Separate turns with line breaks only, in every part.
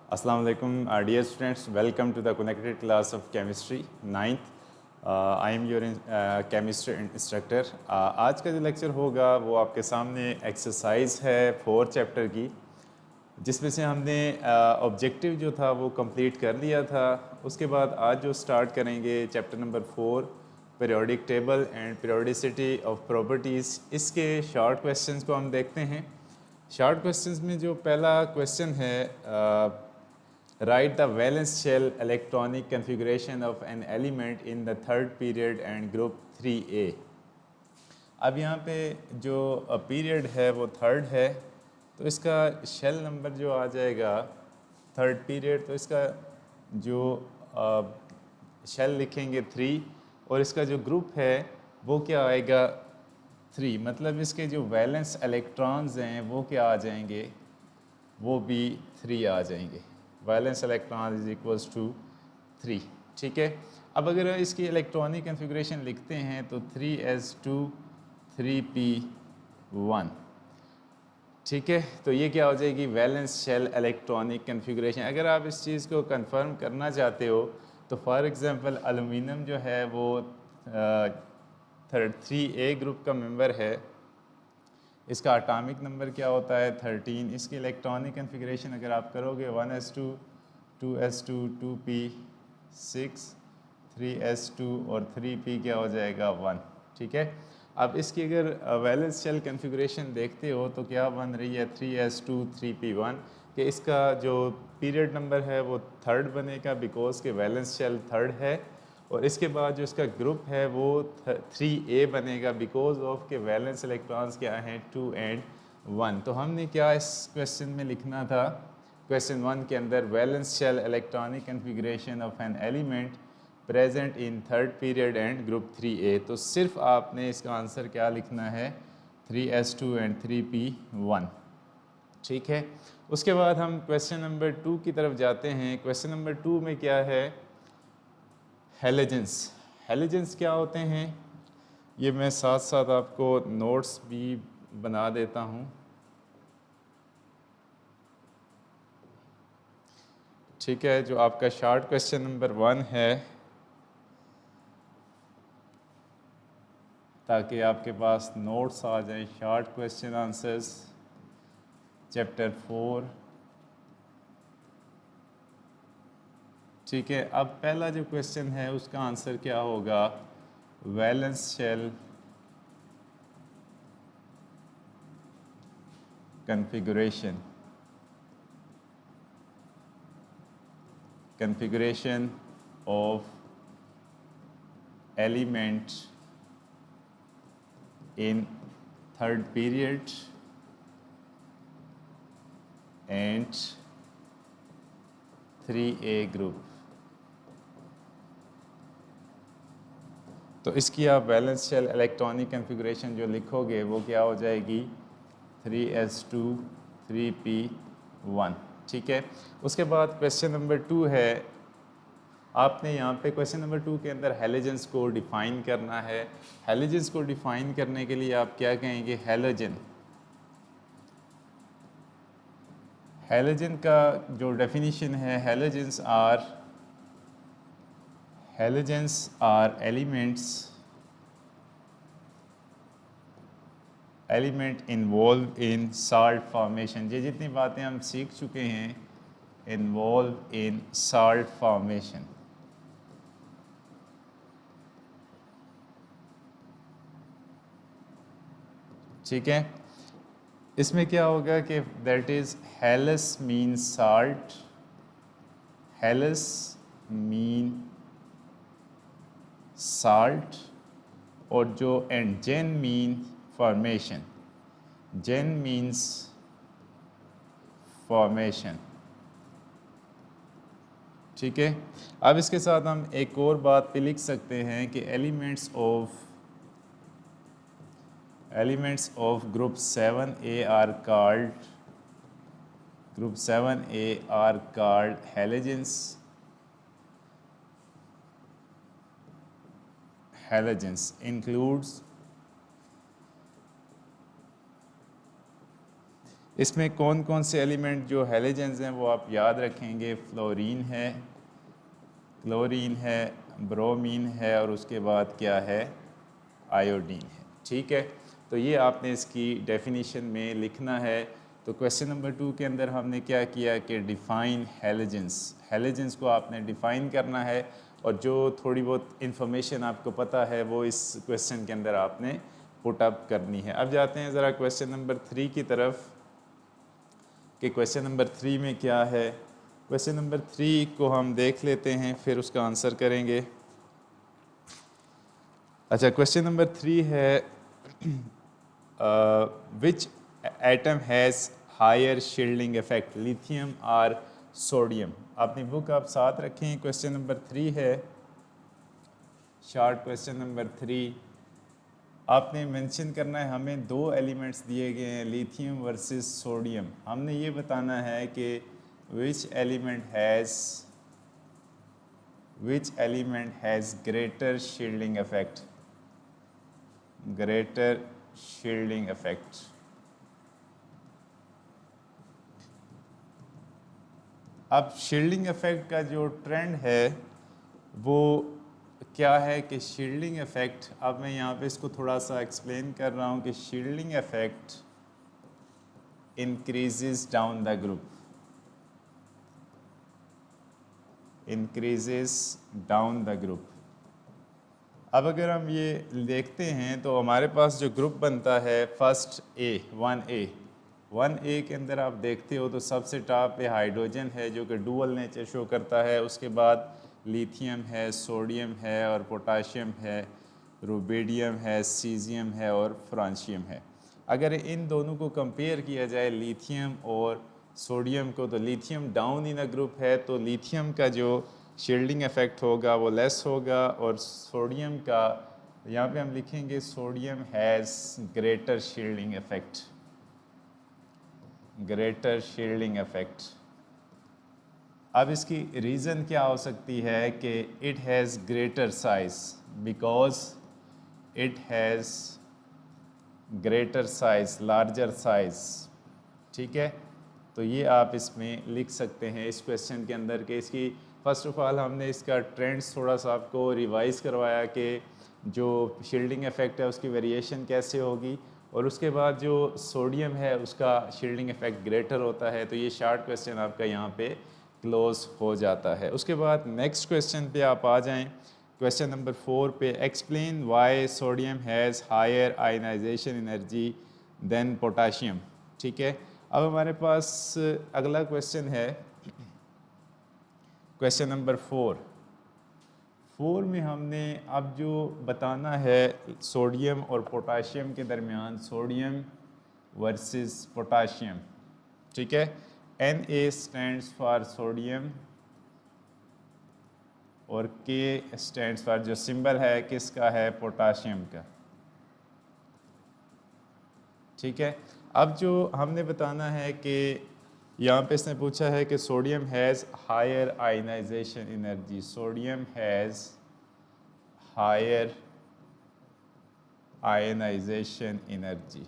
Assalamu alaikum, dear students. Welcome to the connected class of chemistry 9th. I am your chemistry instructor. आज का जो lecture होगा वो आपके सामने एक्सरसाइज है 4 चैप्टर की, जिसमें से हमने ऑब्जेक्टिव जो था वो कंप्लीट कर लिया था। उसके बाद आज जो स्टार्ट करेंगे chapter number 4 periodic table and periodicity of properties. इसके शॉर्ट क्वेश्चंस को हम देखते हैं। शॉर्ट क्वेश्चंस में जो पहला क्वेश्चन है, write the valence shell electronic configuration of an element in the third period and group 3a। अब यहाँ पे जो पीरियड है वो थर्ड है, तो इसका शेल नंबर जो आ जाएगा थर्ड पीरियड, तो इसका जो शेल लिखेंगे 3 और इसका जो ग्रुप है वो क्या आएगा 3। मतलब इसके जो वैलेंस इलेक्ट्रॉन्स हैं वो क्या आ जाएंगे, वो भी 3 आ जाएंगे। Valence electron is equals to 3। ठीक है, अब अगर इसकी इलेक्ट्रॉनिक कन्फिग्रेशन लिखते हैं तो 3s2 3p1। ठीक है, तो ये क्या हो जाएगी वैलेंस शेल इलेक्ट्रॉनिक कन्फिग्रेशन। अगर आप इस चीज़ को कंफर्म करना चाहते हो तो फॉर एग्जांपल एल्युमिनियम जो है वो 3a ग्रुप का मेंबर है, इसका एटॉमिक नंबर क्या होता है 13। इसकी इलेक्ट्रॉनिक कन्फिग्रेशन अगर आप करोगे 1s2 2s2 2p6 3s2 और 3p क्या हो जाएगा 1। ठीक है, अब इसकी अगर वैलेंस शेल कन्फिग्रेशन देखते हो तो क्या बन रही है 3s2 3p1 कि इसका जो पीरियड नंबर है वो थर्ड बनेगा बिकॉज के वैलेंस शेल थर्ड है, और इसके बाद जो इसका ग्रुप है वो 3a बनेगा बिकॉज ऑफ के वैलेंस इलेक्ट्रॉन्स क्या हैं 2 एंड 1। तो हमने क्या इस क्वेश्चन में लिखना था, क्वेश्चन 1 के अंदर valence shell electronic configuration of an element present in third period and group 3a। तो सिर्फ आपने इसका आंसर क्या लिखना है 3s2 एंड 3p1। ठीक है, उसके बाद हम क्वेश्चन नंबर 2 की तरफ जाते हैं। क्वेश्चन नंबर 2 में क्या है हेलोजेंस। हेलोजेंस क्या होते हैं ये मैं साथ साथ आपको नोट्स भी बना देता हूँ। ठीक है, जो आपका शॉर्ट क्वेश्चन नंबर 1 है, ताकि आपके पास नोट्स आ जाएं। Short question answers chapter 4। ठीक है, अब पहला जो क्वेश्चन है उसका आंसर क्या होगा valence shell configuration of element in third period and 3a group। तो इसकी आप वैलेंस शेल इलेक्ट्रॉनिक कन्फिग्रेशन जो लिखोगे वो क्या हो जाएगी 3s2 3p1। ठीक है, उसके बाद क्वेश्चन नंबर 2 है, आपने यहाँ पे क्वेश्चन नंबर 2 के अंदर हेलोजेंस को डिफ़ाइन करना है। हेलोजेंस को डिफ़ाइन करने के लिए आप क्या कहेंगे हेलोजन। हेलोजन का जो डेफिनेशन है halogens are element involve in salt formation. ये जितनी बातें हम सीख चुके हैं इन्वॉल्व इन साल्ट फॉर्मेशन। ठीक है, इसमें क्या होगा कि that is halos mean salt, halos mean salt, और जो and gen mean formation, gen means formation. ठीक है, अब इसके साथ हम एक और बात पे लिख सकते हैं कि elements of group 7a are called halogens includes इसमें कौन कौन से एलिमेंट जो हैलोजेंस हैं वो आप याद रखेंगे, फ्लोरीन है, क्लोरीन है, ब्रोमीन है और उसके बाद क्या है, आयोडीन है। ठीक है, तो ये आपने इसकी डेफिनेशन में लिखना है। तो क्वेश्चन नंबर 2 के अंदर हमने क्या किया कि डिफ़ाइन हैलोजेंस, हैलोजेंस को आपने डिफ़ाइन करना है और जो थोड़ी बहुत इंफॉर्मेशन आपको पता है वो इस क्वेश्चन के अंदर आपने पुट अप करनी है। अब जाते हैं ज़रा क्वेश्चन नंबर 3 की तरफ कि क्वेश्चन नंबर 3 में क्या है। क्वेश्चन नंबर 3 को हम देख लेते हैं फिर उसका आंसर करेंगे। अच्छा, क्वेश्चन नंबर 3 है which atom has higher shielding effect, lithium और सोडियम। अपनी बुक आप साथ रखें। क्वेश्चन नंबर 3 है, शॉर्ट क्वेश्चन नंबर 3। आपने मेंशन करना है, हमें दो एलिमेंट्स दिए गए हैं, लिथियम वर्सेस सोडियम। हमने ये बताना है कि which element has greater shielding effect, greater shielding effect. अब शील्डिंग इफेक्ट का जो ट्रेंड है वो क्या है कि शील्डिंग इफेक्ट, अब मैं यहाँ पे इसको थोड़ा सा एक्सप्लेन कर रहा हूँ कि shielding effect increases down the group, increases down the group. अब अगर हम ये देखते हैं तो हमारे पास जो ग्रुप बनता है फर्स्ट ए 1A के अंदर आप देखते हो तो सबसे टॉप पे हाइड्रोजन है जो कि डुअल नेचर शो करता है। उसके बाद लिथियम है, सोडियम है और पोटाशियम है, रुबिडियम है, सीजियम है और फ्रांशियम है। अगर इन दोनों को कंपेयर किया जाए लिथियम और सोडियम को, तो lithium down in a group है तो लिथियम का जो शील्डिंग इफेक्ट होगा वो लेस होगा और सोडियम का, यहाँ पे हम लिखेंगे sodium has greater shielding effect, greater shielding effect. अब इसकी रीज़न क्या हो सकती है कि it has greater size, because it has greater size, larger size. ठीक है, तो ये आप इसमें लिख सकते हैं इस क्वेश्चन के अंदर कि इसकी फ़र्स्ट ऑफ ऑल हमने इसका ट्रेंड्स थोड़ा सा आपको रिवाइज़ करवाया कि जो शील्डिंग इफेक्ट है उसकी वेरिएशन कैसे होगी और उसके बाद जो सोडियम है उसका शील्डिंग इफेक्ट ग्रेटर होता है। तो ये शॉर्ट क्वेश्चन आपका यहाँ पे क्लोज हो जाता है। उसके बाद नेक्स्ट क्वेश्चन पे आप आ जाएं, क्वेश्चन नंबर 4 पे, explain why sodium has higher ionization energy than potassium. ठीक है, अब हमारे पास अगला क्वेश्चन है क्वेश्चन नंबर 4 में हमने अब जो बताना है सोडियम और पोटाशियम के दरमियान, सोडियम वर्सेस पोटाशियम। ठीक है, Na स्टैंड्स फॉर सोडियम और K स्टैंड्स फॉर, जो सिंबल है किसका है, पोटाशियम का। ठीक है, अब जो हमने बताना है कि यहाँ पे इसने पूछा है कि sodium has higher ionization energy, sodium has higher ionization energy.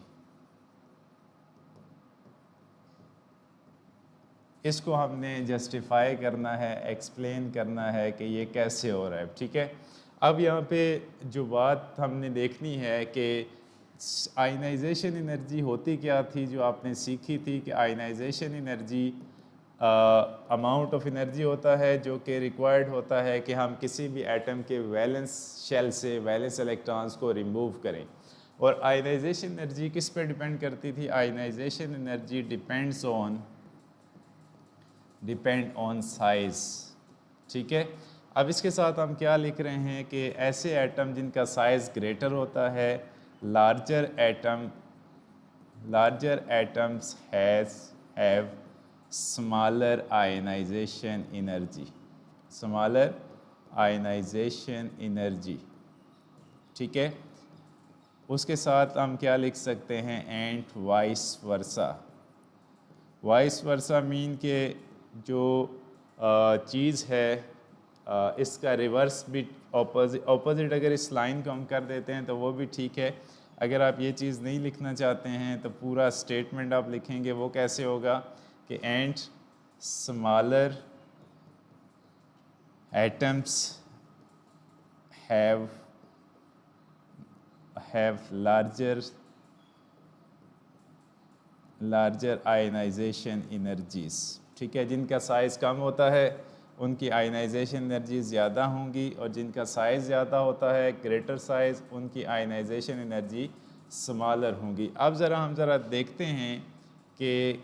इसको हमने जस्टिफाई करना है, एक्सप्लेन करना है कि ये कैसे हो रहा है। ठीक है, अब यहाँ पे जो बात हमने देखनी है कि आयनाइजेशन एनर्जी होती क्या थी, जो आपने सीखी थी कि ionization energy amount of energy होता है जो कि रिक्वायर्ड होता है कि हम किसी भी एटम के वैलेंस शेल से वैलेंस इलेक्ट्रॉन्स को रिमूव करें। और आयनाइजेशन एनर्जी किस पे डिपेंड करती थी, ionization energy depend on size. ठीक है, अब इसके साथ हम क्या लिख रहे हैं कि ऐसे एटम जिनका साइज ग्रेटर होता है, larger atoms have smaller ionization energy. ठीक है, उसके साथ हम क्या लिख सकते हैं, एंड वाइस वर्सा मीन के जो चीज़ है इसका रिवर्स भी ऑपोजिट अगर इस लाइन को हम कर देते हैं तो वो भी ठीक है। अगर आप ये चीज़ नहीं लिखना चाहते हैं तो पूरा स्टेटमेंट आप लिखेंगे, वो कैसे होगा कि and smaller atoms have larger ionization energies. ठीक है, जिनका साइज़ कम होता है उनकी आयनाइजेशन एनर्जी ज़्यादा होंगी, और जिनका साइज़ ज़्यादा होता है, ग्रेटर साइज़, उनकी आयनाइजेशन एनर्जी स्मॉलर होंगी। अब हम ज़रा देखते हैं कि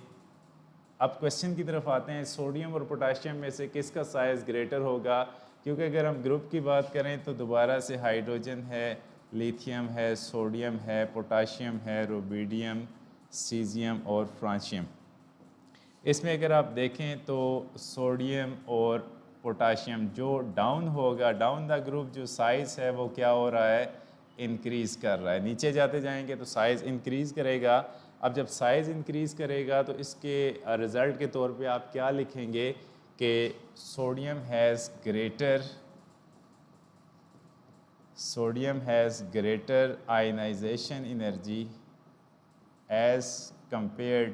अब क्वेश्चन की तरफ आते हैं, सोडियम और पोटाशियम में से किसका साइज़ ग्रेटर होगा। क्योंकि अगर हम ग्रुप की बात करें तो दोबारा से हाइड्रोजन है, लिथियम है, सोडियम है, पोटाशियम है, रुबिडियम, सीजियम और फ्रांशियम। इसमें अगर आप देखें तो सोडियम और पोटाशियम जो डाउन होगा, डाउन द ग्रुप, जो साइज़ है वो क्या हो रहा है, इंक्रीज़ कर रहा है। नीचे जाते जाएंगे तो साइज़ इंक्रीज़ करेगा। अब जब साइज़ इंक्रीज़ करेगा तो इसके रिज़ल्ट के तौर पे आप क्या लिखेंगे कि sodium has greater ionization energy as compare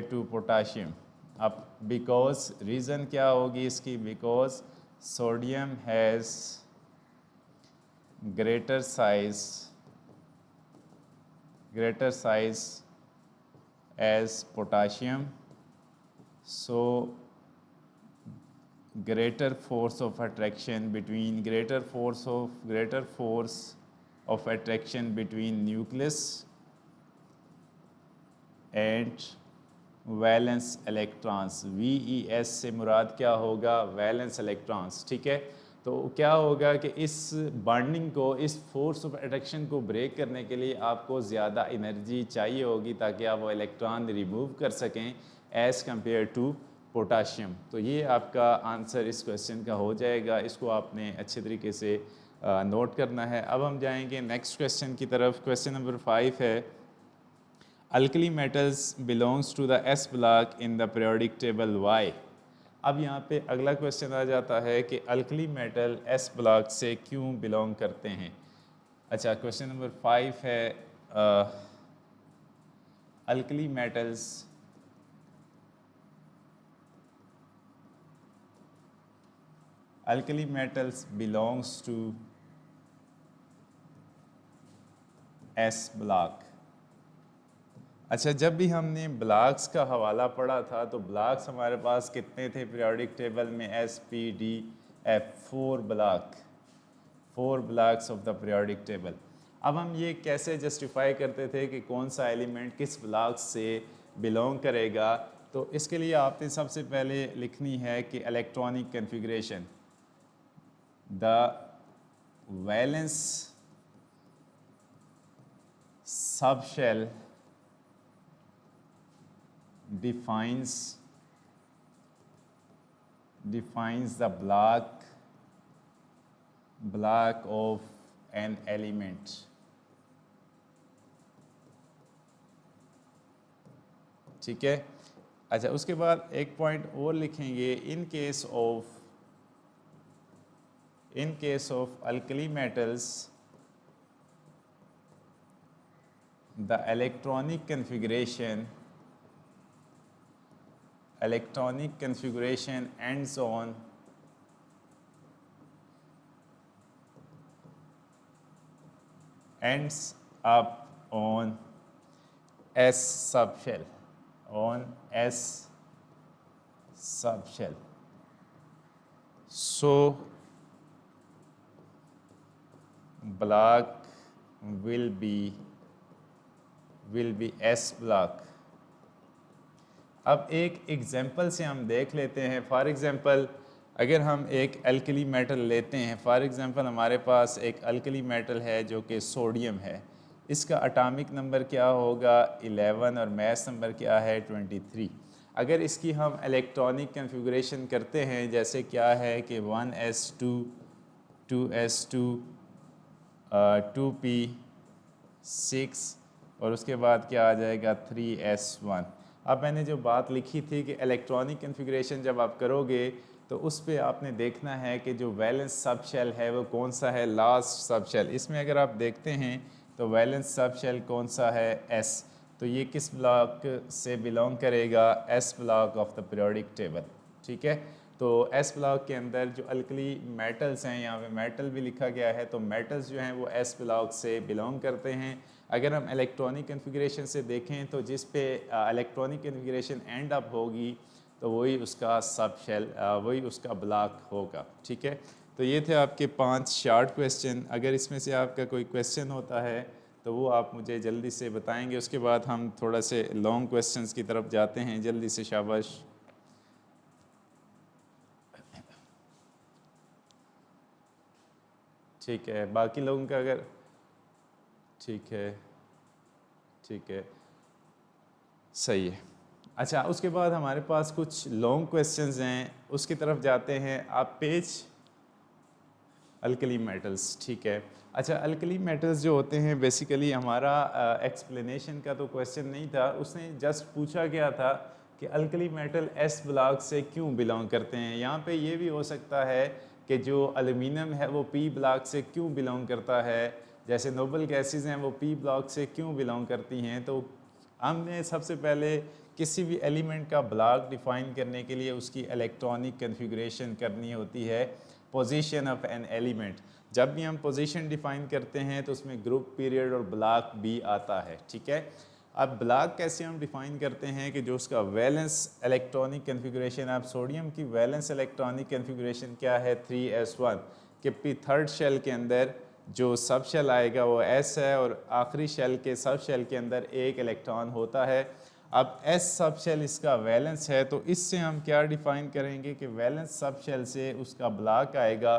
to potassium. अब बिकॉज रीज़न क्या होगी इसकी, because sodium has greater size as potassium, so greater force of attraction between nucleus and valence electrons. VES से मुराद क्या होगा, वैलेंस इलेक्ट्रॉन्स। ठीक है, तो क्या होगा कि इस बॉन्डिंग को, इस फोर्स ऑफ अट्रैक्शन को ब्रेक करने के लिए आपको ज़्यादा एनर्जी चाहिए होगी ताकि आप वो इलेक्ट्रॉन रिमूव कर सकें एज़ कंपेयर टू पोटाशियम। तो ये आपका आंसर इस क्वेश्चन का हो जाएगा। इसको आपने अच्छे तरीके से नोट करना है। अब हम जाएंगे नेक्स्ट क्वेश्चन की तरफ। क्वेश्चन नंबर 5 है, alkali metals belongs to the S block in the periodic table why. अब यहाँ पे अगला क्वेश्चन आ जाता है कि अल्कली मेटल S ब्लॉक से क्यों बिलोंग करते हैं। अच्छा, क्वेश्चन नंबर 5 है, alkali metals belongs to S block. अच्छा, जब भी हमने ब्लॉक्स का हवाला पढ़ा था तो ब्लॉक्स हमारे पास कितने थे पीरियोडिक टेबल में, SPDF, 4 blocks of the periodic table. अब हम ये कैसे जस्टिफाई करते थे कि कौन सा एलिमेंट किस ब्लॉक से बिलोंग करेगा। तो इसके लिए आपने सबसे पहले लिखनी है कि electronic configuration, the valence subshell defines the block of an element। ठीक है, अच्छा उसके बाद एक पॉइंट और लिखेंगे, in case of alkali metals the electronic configuration ends up on S subshell, so block will be S block। अब एक एग्जांपल से हम देख लेते हैं। फॉर एग्जांपल अगर हम एक अल्कली मेटल लेते हैं, फॉर एग्जांपल हमारे पास एक अल्कली मेटल है जो कि सोडियम है, इसका एटॉमिक नंबर क्या होगा 11 और मास नंबर क्या है 23। अगर इसकी हम इलेक्ट्रॉनिक कन्फिगरेशन करते हैं, जैसे क्या है कि 1s2 2s2 2p6 और उसके बाद क्या आ जाएगा 3s1। अब मैंने जो बात लिखी थी कि इलेक्ट्रॉनिक कन्फिग्रेशन जब आप करोगे तो उस पर आपने देखना है कि जो वैलेंस सब शेल है वो कौन सा है, लास्ट सब शेल। इसमें अगर आप देखते हैं तो वैलेंस सब शेल कौन सा है, एस। तो ये किस ब्लॉक से बिलोंग करेगा, S block of the periodic table. ठीक है, तो एस ब्लॉक के अंदर जो अल्कली मेटल्स हैं, यहाँ पे मेटल भी लिखा गया है, तो मेटल्स जो हैं वो एस ब्लॉक से बिलोंग करते हैं। अगर हम इलेक्ट्रॉनिक कन्फिग्रेशन से देखें तो जिस पे इलेक्ट्रॉनिक कन्फिग्रेशन एंड अप होगी तो वही उसका सब शेल, वही उसका ब्लॉक होगा। ठीक है, तो ये थे आपके 5 शॉर्ट क्वेश्चन। अगर इसमें से आपका कोई क्वेश्चन होता है तो वो आप मुझे जल्दी से बताएंगे, उसके बाद हम थोड़ा से लॉन्ग क्वेश्चंस की तरफ जाते हैं। जल्दी से, शाबाश। ठीक है, बाकी लोगों का अगर ठीक है, ठीक है, सही है। अच्छा, उसके बाद हमारे पास कुछ लॉन्ग क्वेश्चंस हैं, उसकी तरफ जाते हैं। आप पेज अल्कली मेटल्स, ठीक है। अच्छा, अल्कली मेटल्स जो होते हैं बेसिकली हमारा एक्सप्लेनेशन का तो क्वेश्चन नहीं था, उसने जस्ट पूछा गया था कि अल्कली मेटल एस ब्लॉक से क्यों बिलोंग करते हैं। यहाँ पे ये भी हो सकता है कि जो एल्यूमिनियम है वो पी ब्लॉक से क्यों बिलोंग करता है, जैसे नोबल गैसेज हैं वो पी ब्लॉक से क्यों बिलोंग करती हैं। तो हमने सबसे पहले किसी भी एलिमेंट का ब्लॉक डिफाइन करने के लिए उसकी इलेक्ट्रॉनिक कन्फिग्रेशन करनी होती है, पोजीशन ऑफ एन एलिमेंट। जब भी हम पोजीशन डिफाइन करते हैं तो उसमें ग्रुप, पीरियड और ब्लॉक भी आता है। ठीक है, अब ब्लॉक कैसे हम डिफाइन करते हैं कि जो उसका वैलेंस इलेक्ट्रॉनिक कन्फिग्रेशन, आप सोडियम की वैलेंस इलेक्ट्रॉनिक कन्फिग्रेशन क्या है, 3s1, कि थर्ड शेल के अंदर जो सब शेल आएगा वो एस है और आखिरी शेल के सब शेल के अंदर एक इलेक्ट्रॉन होता है। अब एस सब शेल इसका वैलेंस है, तो इससे हम क्या डिफाइन करेंगे कि वैलेंस सब शेल से उसका ब्लॉक आएगा।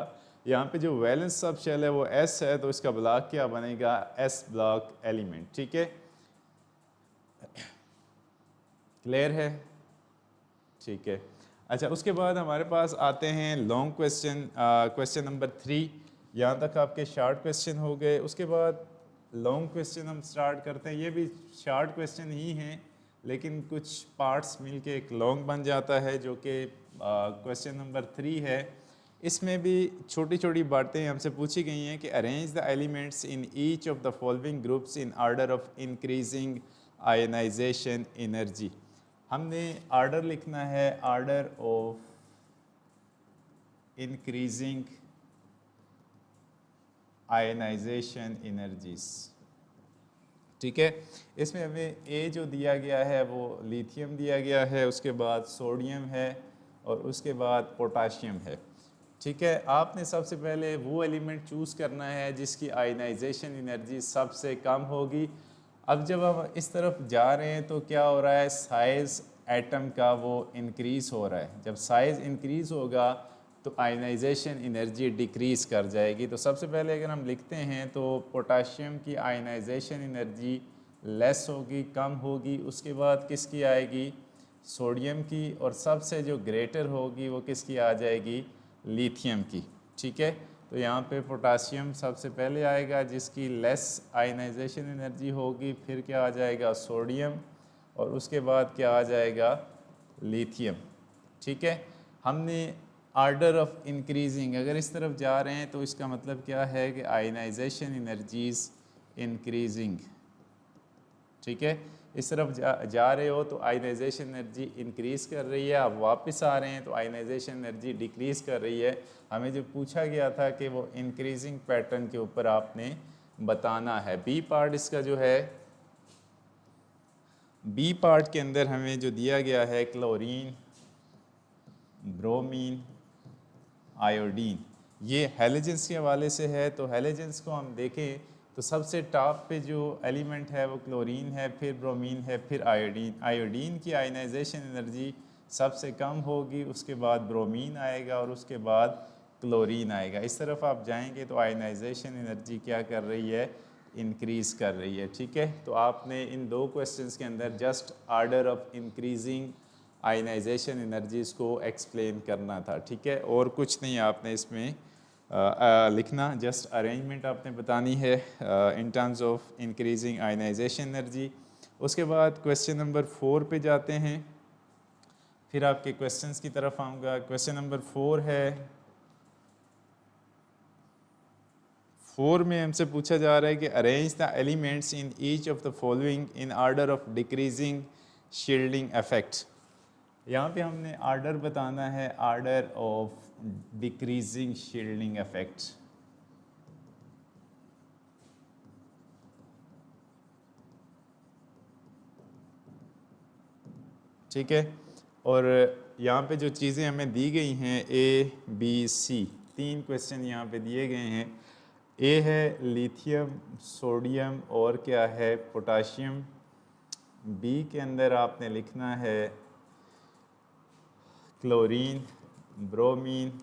यहाँ पे जो वैलेंस सब शेल है वो एस है, तो इसका ब्लॉक क्या बनेगा, एस ब्लॉक एलिमेंट। ठीक है, क्लियर है, ठीक है। अच्छा, उसके बाद हमारे पास आते हैं लॉन्ग क्वेश्चन, क्वेश्चन नंबर 3। यहाँ तक आपके शॉर्ट क्वेश्चन हो गए। उसके बाद लॉन्ग क्वेश्चन हम स्टार्ट करते हैं। ये भी शॉर्ट क्वेश्चन ही हैं लेकिन कुछ पार्ट्स मिलके एक लॉन्ग बन जाता है, जो कि क्वेश्चन नंबर 3 है। इसमें भी छोटी छोटी बातें हमसे पूछी गई हैं कि arrange the elements in each of the following groups in order of increasing ionization energy. हमने ऑर्डर लिखना है, order of increasing ionization energies. ठीक है, इसमें हमें ए जो दिया गया है वो लिथियम दिया गया है, उसके बाद सोडियम है और उसके बाद पोटाशियम है। ठीक है, आपने सबसे पहले वो एलिमेंट चूज़ करना है जिसकी आयनाइजेशन एनर्जी सबसे कम होगी। अब जब हम इस तरफ जा रहे हैं तो क्या हो रहा है, साइज़ एटम का वो इंक्रीज़ हो रहा है। जब साइज़ इंक्रीज़ होगा तो आयनाइजेशन एनर्जी डिक्रीज़ कर जाएगी। तो सबसे पहले अगर हम लिखते हैं तो पोटाशियम की आयनाइजेशन एनर्जी लेस होगी, कम होगी। उसके बाद किसकी आएगी, सोडियम की, और सबसे जो ग्रेटर होगी वो किसकी आ जाएगी, लिथियम की। ठीक है, तो यहाँ पे पोटाशियम सबसे पहले आएगा जिसकी लेस आयनाइजेशन एनर्जी होगी, फिर क्या आ जाएगा सोडियम, और उसके बाद क्या आ जाएगा लिथियम। ठीक है, हमने आर्डर ऑफ इंक्रीजिंग, अगर इस तरफ जा रहे हैं तो इसका मतलब क्या है कि आयनाइजेशन एनर्जीज इंक्रीजिंग। ठीक है, इस तरफ जा रहे हो तो आयनाइजेशन एनर्जी इंक्रीज़ कर रही है, आप वापस आ रहे हैं तो आयनाइजेशन एनर्जी डिक्रीज़ कर रही है। हमें जो पूछा गया था कि वो इंक्रीजिंग पैटर्न के ऊपर आपने बताना है। बी पार्ट इसका जो है, बी पार्ट के अंदर हमें जो दिया गया है क्लोरीन, ब्रोमीन, आयोडीन, ये हैलोजेंस के हवाले से है। तो हैलोजेंस को हम देखें तो सबसे टॉप पे जो एलिमेंट है वो क्लोरीन है, फिर ब्रोमीन है, फिर आयोडीन। आयोडीन की आयनाइजेशन एनर्जी सबसे कम होगी, उसके बाद ब्रोमीन आएगा और उसके बाद क्लोरीन आएगा। इस तरफ आप जाएंगे तो आयनाइजेशन एनर्जी क्या कर रही है, इंक्रीज़ कर रही है। ठीक है, तो आपने इन दो क्वेश्चंस के अंदर just order of increasing ionization energies को एक्सप्लेन करना था। ठीक है, और कुछ नहीं आपने इसमें लिखना, जस्ट अरेंजमेंट आपने बतानी है in terms of increasing ionization energy. उसके बाद क्वेश्चन नंबर 4 पे जाते हैं, फिर आपके क्वेश्चंस की तरफ आऊँगा। क्वेश्चन नंबर 4 है, 4 में हमसे पूछा जा रहा है कि arrange the elements in each of the following in order of decreasing shielding effect. यहाँ पे हमने आर्डर बताना है, order of decreasing shielding effect. ठीक है, और यहाँ पे जो चीज़ें हमें दी गई हैं ए बी सी, 3 क्वेश्चन यहाँ पे दिए गए हैं। ए है लिथियम, सोडियम और क्या है पोटाशियम। बी के अंदर आपने लिखना है क्लोरीन, ब्रोमीन,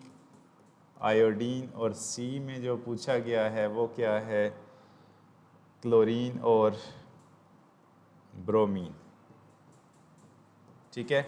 आयोडीन, और सी में जो पूछा गया है वो क्या है क्लोरीन और ब्रोमीन। ठीक है,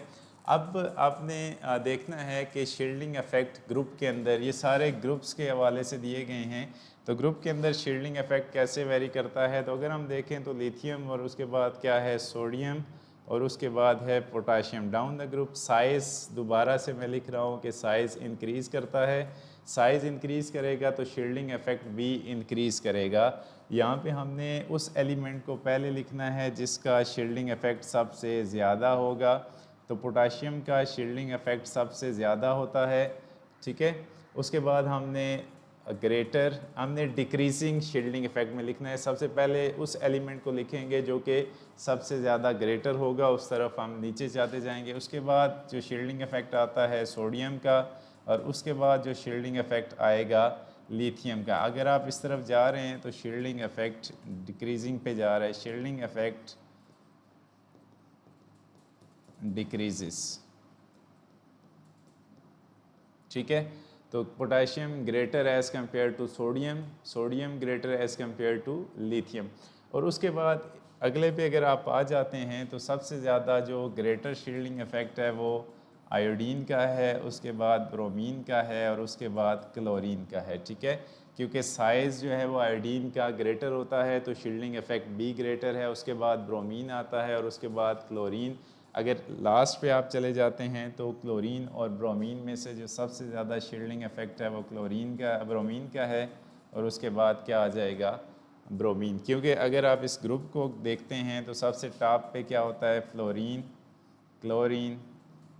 अब आपने देखना है कि शील्डिंग इफेक्ट ग्रुप के अंदर, ये सारे ग्रुप्स के हवाले से दिए गए हैं, तो ग्रुप के अंदर शील्डिंग इफेक्ट कैसे वेरी करता है। तो अगर हम देखें तो लिथियम और उसके बाद क्या है सोडियम और उसके बाद है potassium. Down the group size, दोबारा से मैं लिख रहा हूँ कि साइज़ इंक्रीज़ करता है। साइज़ इंक्रीज़ करेगा तो शील्डिंग इफेक्ट भी इंक्रीज़ करेगा। यहाँ पे हमने उस एलिमेंट को पहले लिखना है जिसका शील्डिंग इफेक्ट सबसे ज़्यादा होगा, तो पोटाशियम का शील्डिंग इफेक्ट सबसे ज़्यादा होता है। ठीक है, उसके बाद हमने डिक्रीजिंग शील्डिंग इफेक्ट में लिखना है। सबसे पहले उस एलिमेंट को लिखेंगे जो कि सबसे ज़्यादा ग्रेटर होगा, उस तरफ हम नीचे जाते जाएंगे। उसके बाद जो शील्डिंग इफेक्ट आता है सोडियम का, और उसके बाद जो शील्डिंग इफेक्ट आएगा लिथियम का। अगर आप इस तरफ जा रहे हैं तो शील्डिंग इफेक्ट डिक्रीजिंग पे जा रहा है, शील्डिंग इफेक्ट डिक्रीजेस। ठीक है, तो potassium greater as compare to sodium, sodium greater as compare to lithium. और उसके बाद अगले पे अगर आप आ जाते हैं तो सबसे ज़्यादा जो ग्रेटर शील्डिंग इफेक्ट है वो आयोडीन का है, उसके बाद ब्रोमीन का है और उसके बाद क्लोरीन का है। ठीक है, क्योंकि साइज़ जो है वो आयोडीन का ग्रेटर होता है तो शील्डिंग इफेक्ट भी ग्रेटर है, उसके बाद ब्रोमीन आता है और उसके बाद क्लोरीन। अगर लास्ट पे आप चले जाते हैं तो क्लोरीन और ब्रोमीन में से जो सबसे ज़्यादा शील्डिंग इफेक्ट है वो ब्रोमीन का है, और उसके बाद क्या आ जाएगा ब्रोमीन। क्योंकि अगर आप इस ग्रुप को देखते हैं तो सबसे टॉप पे क्या होता है फ्लोरीन, क्लोरीन,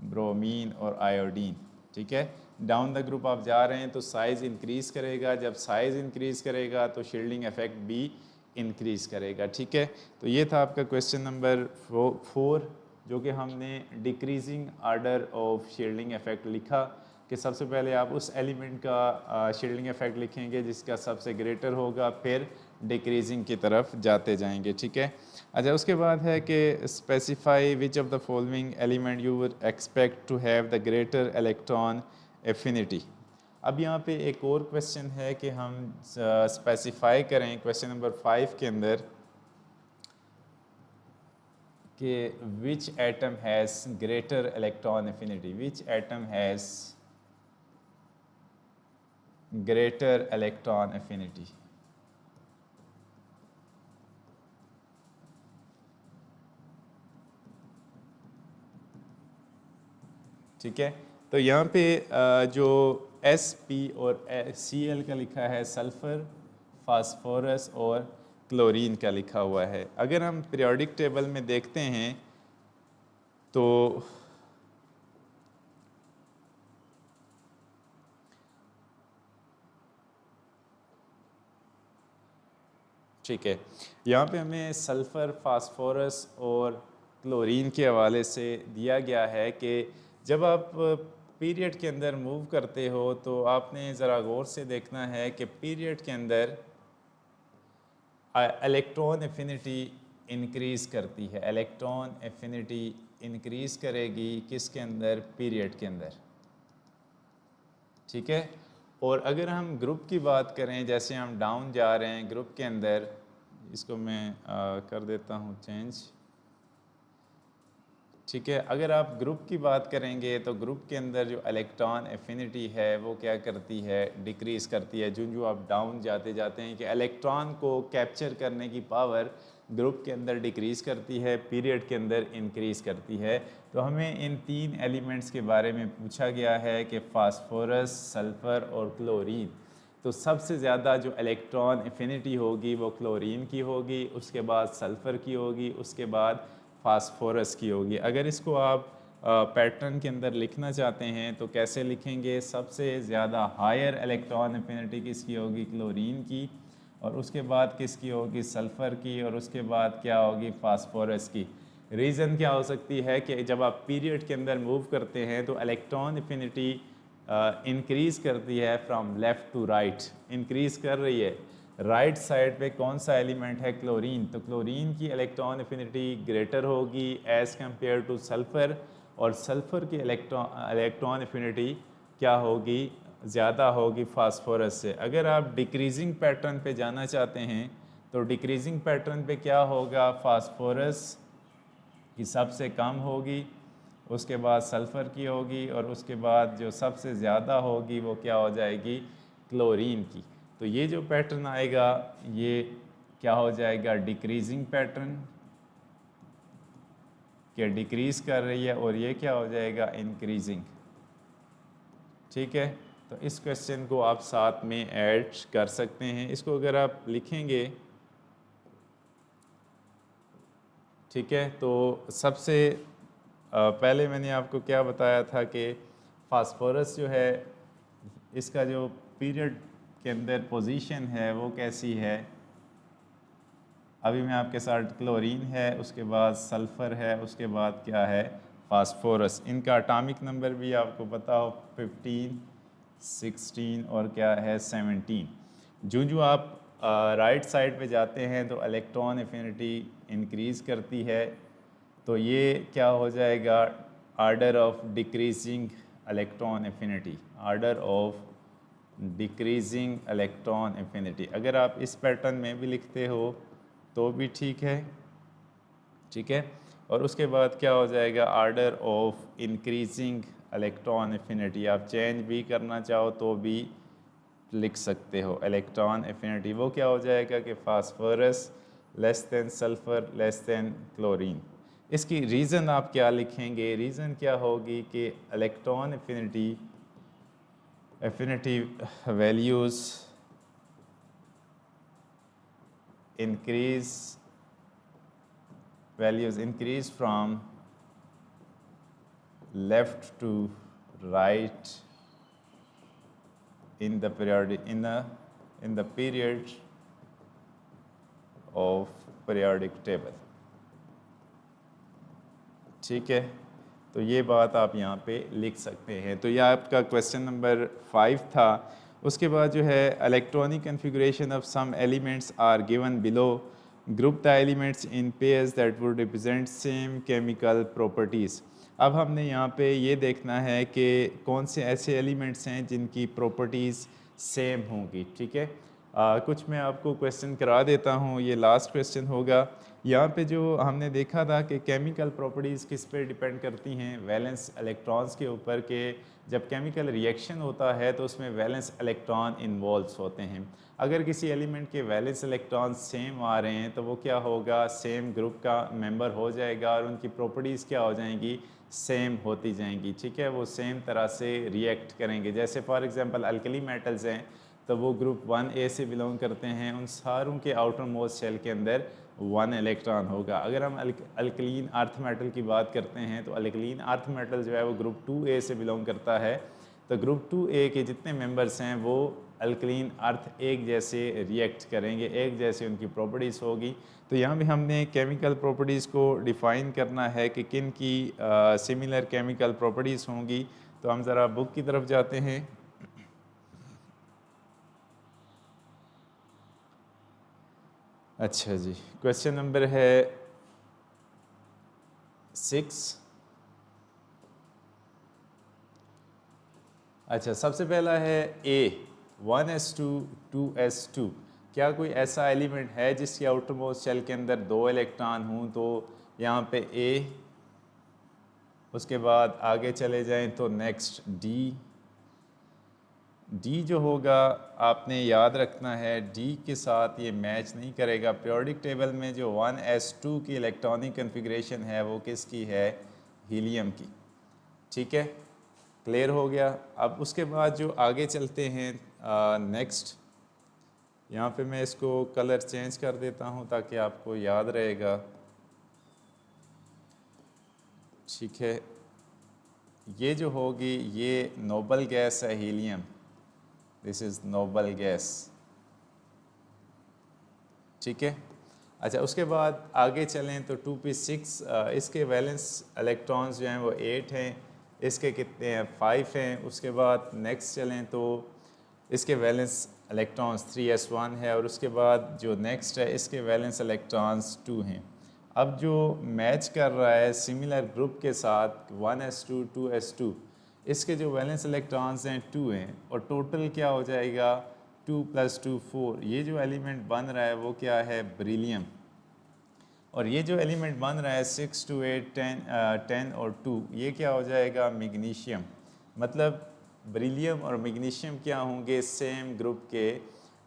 ब्रोमीन और आयोडीन। ठीक है, डाउन द ग्रुप आप जा रहे हैं तो साइज़ इंक्रीज़ करेगा, जब साइज़ इंक्रीज़ करेगा तो शील्डिंग इफेक्ट भी इंक्रीज़ करेगा। ठीक है, तो ये था आपका क्वेश्चन नंबर 4, जो कि हमने decreasing order of shielding effect लिखा कि सबसे पहले आप उस एलिमेंट का शील्डिंग इफेक्ट लिखेंगे जिसका सबसे ग्रेटर होगा, फिर डिक्रीजिंग की तरफ जाते जाएंगे। ठीक है, अच्छा उसके बाद है कि specify which of the following element you would expect to have the greater electron affinity. अब यहाँ पे एक और क्वेश्चन है कि हम स्पेसिफाई करें क्वेश्चन नंबर 5 के अंदर कि which atom has greater electron affinity, which atom has greater electron affinity. ठीक है, तो यहाँ पे जो Sp और Cl का लिखा है, सल्फ़र, फास्फोरस और क्लोरीन का लिखा हुआ है। अगर हम पीरियोडिक टेबल में देखते हैं तो ठीक है, यहाँ पे हमें सल्फ़र, फास्फोरस और क्लोरीन के हवाले से दिया गया है कि जब आप पीरियड के अंदर मूव करते हो तो आपने ज़रा गौर से देखना है कि पीरियड के अंदर इलेक्ट्रॉन एफिनिटी इंक्रीज़ करती है। इलेक्ट्रॉन एफिनिटी इंक्रीज़ करेगी किसके अंदर, पीरियड के अंदर। ठीक है, और अगर हम ग्रुप की बात करें, जैसे हम डाउन जा रहे हैं ग्रुप के अंदर, इसको मैं कर देता हूँ चेंज। ठीक है, अगर आप ग्रुप की बात करेंगे तो ग्रुप के अंदर जो इलेक्ट्रॉन एफिनिटी है वो क्या करती है, डिक्रीज़ करती है। जो आप डाउन जाते जाते हैं कि इलेक्ट्रॉन को कैप्चर करने की पावर ग्रुप के अंदर डिक्रीज़ करती है, पीरियड के अंदर इंक्रीज़ करती है। तो हमें इन 3 एलिमेंट्स के बारे में पूछा गया है कि फास्फोरस, सल्फ़र और क्लोरीन। तो सबसे ज़्यादा जो इलेक्ट्रॉन एफिनिटी होगी वो क्लोरीन की होगी, उसके बाद सल्फ़र की होगी, उसके बाद फास्फोरस की होगी। अगर इसको आप पैटर्न के अंदर लिखना चाहते हैं तो कैसे लिखेंगे? सबसे ज़्यादा हायर इलेक्ट्रॉन एफिनिटी किसकी होगी? क्लोरीन की, और उसके बाद किसकी होगी? सल्फ़र की, और उसके बाद क्या होगी? फास्फोरस की। रीज़न क्या हो सकती है कि जब आप पीरियड के अंदर मूव करते हैं तो इलेक्ट्रॉन एफिनिटी इंक्रीज़ करती है from left to right, increase कर रही है। राइट साइड पे कौन सा एलिमेंट है? क्लोरीन। तो क्लोरीन की इलेक्ट्रॉन एफिनिटी ग्रेटर होगी एज़ कम्पेयर टू सल्फ़र, और सल्फ़र की इलेक्ट्रॉन एफिनिटी क्या होगी? ज़्यादा होगी फास्फोरस से। अगर आप डिक्रीजिंग पैटर्न पे जाना चाहते हैं तो डिक्रीजिंग पैटर्न पे क्या होगा? फास्फोरस की सबसे कम होगी, उसके बाद सल्फ़र की होगी, और उसके बाद जो सबसे ज़्यादा होगी वो क्या हो जाएगी? क्लोरीन की। तो ये जो पैटर्न आएगा ये क्या हो जाएगा? डिक्रीजिंग पैटर्न, क्या डिक्रीज़ कर रही है, और ये क्या हो जाएगा? इंक्रीजिंग। ठीक है, तो इस क्वेश्चन को आप साथ में ऐड कर सकते हैं। इसको अगर आप लिखेंगे, ठीक है, तो सबसे पहले मैंने आपको क्या बताया था कि फास्फोरस जो है इसका जो पीरियड के अंदर पोजीशन है वो कैसी है। अभी मैं आपके साथ क्लोरीन है, उसके बाद सल्फ़र है, उसके बाद क्या है? फास्फोरस। इनका एटॉमिक नंबर भी आपको पता हो, 15, 16 और क्या है? 17। जो आप राइट साइड पे जाते हैं तो इलेक्ट्रॉन एफिनिटी इंक्रीज़ करती है, तो ये क्या हो जाएगा? Order of decreasing electron affinity, order of decreasing electron affinity. अगर आप इस पैटर्न में भी लिखते हो तो भी ठीक है, ठीक है। और उसके बाद क्या हो जाएगा? Order of increasing electron affinity. आप चेंज भी करना चाहो तो भी लिख सकते हो। इलेक्ट्रॉन एफिनिटी वो क्या हो जाएगा कि phosphorus less than sulphur less than chlorine. इसकी रीज़न आप क्या लिखेंगे? रीज़न क्या होगी कि electron affinity values increase from left to right in the period of periodic table। ठीक है, तो ये बात आप यहाँ पे लिख सकते हैं। तो यह आपका क्वेश्चन नंबर 5 था। उसके बाद जो है electronic configuration of some elements are given below, group the elements in pairs that would represent same chemical properties. अब हमने यहाँ पे ये देखना है कि कौन से ऐसे एलिमेंट्स हैं जिनकी प्रॉपर्टीज़ सेम होंगी। ठीक है, कुछ मैं आपको क्वेश्चन करा देता हूँ, ये लास्ट क्वेश्चन होगा। यहाँ पे जो हमने देखा था कि केमिकल प्रॉपर्टीज़ किस पे डिपेंड करती हैं? वैलेंस इलेक्ट्रॉन्स के ऊपर, के जब केमिकल रिएक्शन होता है तो उसमें वैलेंस इलेक्ट्रॉन इन्वॉल्व होते हैं। अगर किसी एलिमेंट के वैलेंस इलेक्ट्रॉन सेम आ रहे हैं तो वो क्या होगा? सेम ग्रुप का मेंबर हो जाएगा, और उनकी प्रॉपर्टीज़ क्या हो जाएंगी? सेम होती जाएंगी। ठीक है, वो सेम तरह से रिएक्ट करेंगे। जैसे फॉर एग्जांपल अल्कली मेटल्स हैं तो वो ग्रुप 1A से बिलोंग करते हैं, उन सारों के आउटर मोस्ट शेल के अंदर 1 इलेक्ट्रॉन होगा। अगर हम अल्कलीन अर्थ मेटल की बात करते हैं तो अल्कलीन अर्थ मेटल जो है वो ग्रुप 2A से बिलोंग करता है। तो ग्रुप 2A के जितने मेंबर्स हैं वो अल्कलीन अर्थ एक जैसे रिएक्ट करेंगे, एक जैसे उनकी प्रॉपर्टीज़ होगी। तो यहाँ भी हमने केमिकल प्रॉपर्टीज़ को डिफ़ाइन करना है कि किन की सिमिलर केमिकल प्रॉपर्टीज़ होंगी। तो हम ज़रा बुक की तरफ जाते हैं। अच्छा जी, क्वेश्चन नंबर है 6। अच्छा, सबसे पहला है A 1s2 2s2। क्या कोई ऐसा एलिमेंट है जिसके आउटर मोस्ट शेल के अंदर 2 इलेक्ट्रॉन हों? तो यहाँ पे A, उसके बाद आगे चले जाएं तो नेक्स्ट D, डी जो होगा आपने याद रखना है, डी के साथ ये मैच नहीं करेगा। पीरियोडिक टेबल में जो 1s2 की इलेक्ट्रॉनिक कन्फिग्रेशन है वो किसकी है, हीलियम की। ठीक है, क्लियर हो गया। अब उसके बाद जो आगे चलते हैं नेक्स्ट, यहाँ पे मैं इसको कलर चेंज कर देता हूँ ताकि आपको याद रहेगा। ठीक है, ये जो होगी ये नोबल गैस है helium, this is noble gas. ठीक है, अच्छा उसके बाद आगे चलें तो 2p6 इसके वैलेंस इलेक्ट्रॉन्स जो हैं वो 8 हैं, इसके कितने हैं 5 हैं। उसके बाद नेक्स्ट चलें तो इसके वैलेंस इलेक्ट्रॉन्स 3s1 है, और उसके बाद जो नेक्स्ट है इसके वैलेंस इलेक्ट्रॉन्स 2 हैं। अब जो मैच कर रहा है सिमिलर ग्रुप के साथ 1s2 2s2, इसके जो वैलेंस इलेक्ट्रॉन्स हैं 2 हैं, और टोटल क्या हो जाएगा 2 + 2 4। ये जो एलिमेंट बन रहा है वो क्या है, बेरिलियम। और ये जो एलिमेंट बन रहा है 6 2 8 10 और 2, ये क्या हो जाएगा, मैग्नीशियम। मतलब बेरिलियम और मैग्नीशियम क्या होंगे, सेम ग्रुप के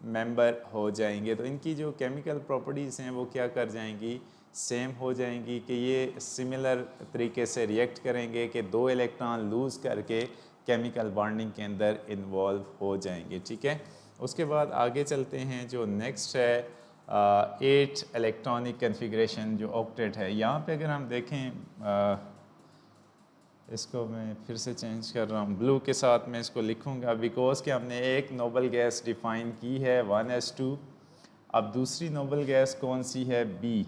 मेंबर हो जाएंगे। तो इनकी जो केमिकल प्रॉपर्टीज़ हैं वो क्या कर जाएंगी, सेम हो जाएंगी, कि ये सिमिलर तरीके से रिएक्ट करेंगे कि 2 इलेक्ट्रॉन लूज़ करके केमिकल बॉन्डिंग के अंदर इन्वॉल्व हो जाएंगे। ठीक है, उसके बाद आगे चलते हैं। जो नेक्स्ट है 8 इलेक्ट्रॉनिक कन्फिग्रेशन जो ऑक्टेट है। यहाँ पे अगर हम देखें, इसको मैं फिर से चेंज कर रहा हूँ, ब्लू के साथ मैं इसको लिखूँगा बिकॉज कि हमने एक नोबल गैस डिफ़ाइन की है 1s2। अब दूसरी नोबल गैस कौन सी है, बी।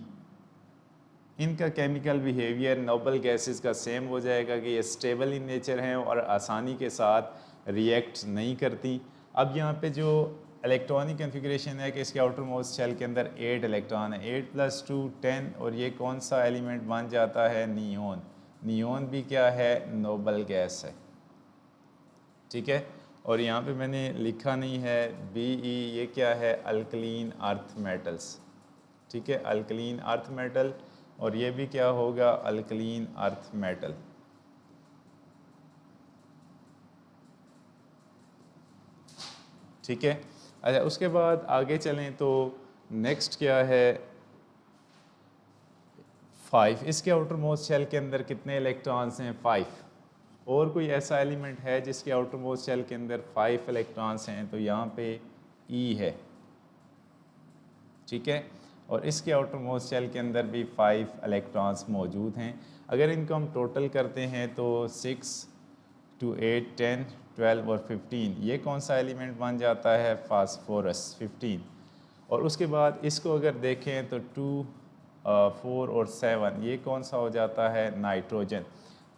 इनका केमिकल बिहेवियर नोबल गैसेस का सेम हो जाएगा कि ये स्टेबल इन नेचर हैं और आसानी के साथ रिएक्ट नहीं करती। अब यहाँ पे जो इलेक्ट्रॉनिक कन्फिग्रेशन है कि इसके आउटर मोस्ट शेल के अंदर 8 इलेक्ट्रॉन है, 8 + 2 10, और ये कौन सा एलिमेंट बन जाता है, नियोन। नियोन भी क्या है, नोबल गैस है। ठीक है, और यहाँ पे मैंने लिखा नहीं है BE, ये क्या है, अल्कलीन अर्थ मेटल्स। ठीक है, अल्कलीन अर्थ मेटल, और ये भी क्या होगा, अल्कलीन अर्थ मेटल। ठीक है, अच्छा उसके बाद आगे चलें तो नेक्स्ट क्या है, 5। इसके आउटर मोस्ट शेल के अंदर कितने इलेक्ट्रॉन्स हैं, 5। और कोई ऐसा एलिमेंट है जिसके आउटर मोस्ट शेल के अंदर 5 इलेक्ट्रॉन्स हैं, तो यहाँ पे E है। ठीक है, और इसके आउटर मोस्ट शेल के अंदर भी 5 इलेक्ट्रॉन्स मौजूद हैं। अगर इनको हम टोटल करते हैं तो 6 2 8 10 12 और 15, ये कौन सा एलिमेंट बन जाता है, फास्फोरस 15। और उसके बाद इसको अगर देखें तो 2 4 और 7, ये कौन सा हो जाता है, नाइट्रोजन।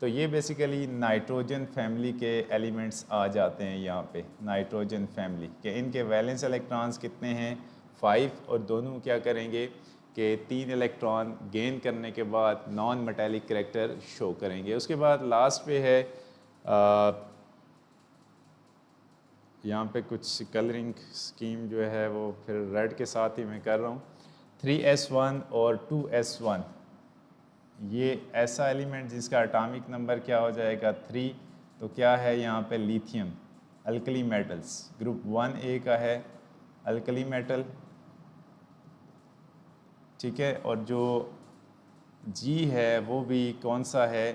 तो ये बेसिकली नाइट्रोजन फैमिली के एलिमेंट्स आ जाते हैं यहाँ पे, नाइट्रोजन फैमिली के। इनके वैलेंस इलेक्ट्रॉन्स कितने हैं, 5, और दोनों क्या करेंगे कि 3 इलेक्ट्रॉन गेन करने के बाद नॉन मेटेलिक करैक्टर शो करेंगे। उसके बाद लास्ट पे है यहाँ पे कुछ कलरिंग स्कीम जो है वो फिर रेड के साथ ही मैं कर रहा हूँ, 3s1 और 2s1। ये ऐसा एलिमेंट जिसका एटॉमिक नंबर क्या हो जाएगा, 3। तो क्या है यहाँ पे, lithium, alkali metals, group 1A का है अल्कली मेटल। ठीक है, और जो G है वो भी कौन सा है,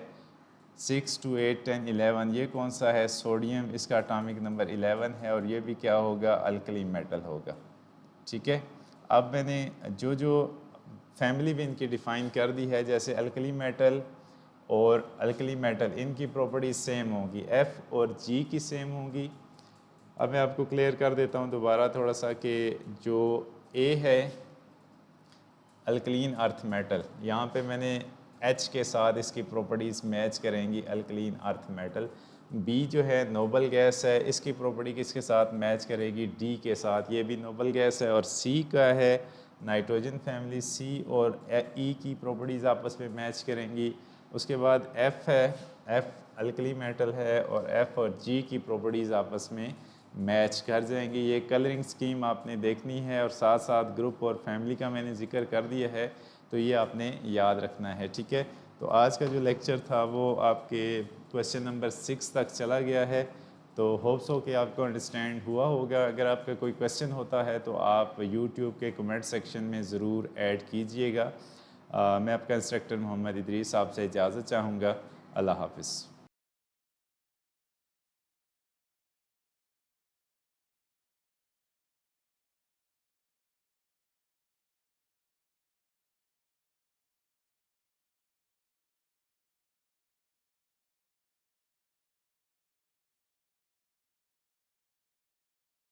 6 2 8 10 11, ये कौन सा है, सोडियम, इसका एटॉमिक नंबर 11 है, और ये भी क्या होगा, अल्कली मेटल होगा। ठीक है, अब मैंने जो जो फैमिली भी इनकी डिफ़ाइन कर दी है, जैसे अल्कली मेटल और अल्कली मेटल, इनकी प्रॉपर्टीज सेम होंगी, F और G की सेम होंगी। अब मैं आपको क्लियर कर देता हूँ दोबारा थोड़ा सा कि जो A है अल्कलीन अर्थ मेटल, यहाँ पे मैंने H के साथ इसकी प्रॉपर्टीज़ मैच करेंगी, अल्कलीन अर्थ मेटल। B जो है नोबल गैस है, इसकी प्रॉपर्टी किसके साथ मैच करेगी, D के साथ, ये भी नोबल गैस है। और C का है नाइट्रोजन फैमिली, C और E की प्रॉपर्टीज़ आपस में मैच करेंगी। उसके बाद F है, F अल्कली मेटल है, और F और G की प्रॉपर्टीज़ आपस में मैच कर जाएंगी। ये कलरिंग स्कीम आपने देखनी है, और साथ साथ ग्रुप और फैमिली का मैंने जिक्र कर दिया है, तो ये आपने याद रखना है। ठीक है, तो आज का जो लेक्चर था वो आपके क्वेश्चन नंबर 6 तक चला गया है। तो होप्स हो कि आपको अंडरस्टैंड हुआ होगा। अगर आपका कोई क्वेश्चन होता है तो आप यूट्यूब के कमेंट सेक्शन में ज़रूर ऐड कीजिएगा। मैं आपका इंस्ट्रक्टर मोहम्मद इदरीस आपसे इजाज़त चाहूँगा। अल्लाह हाफ़िज़।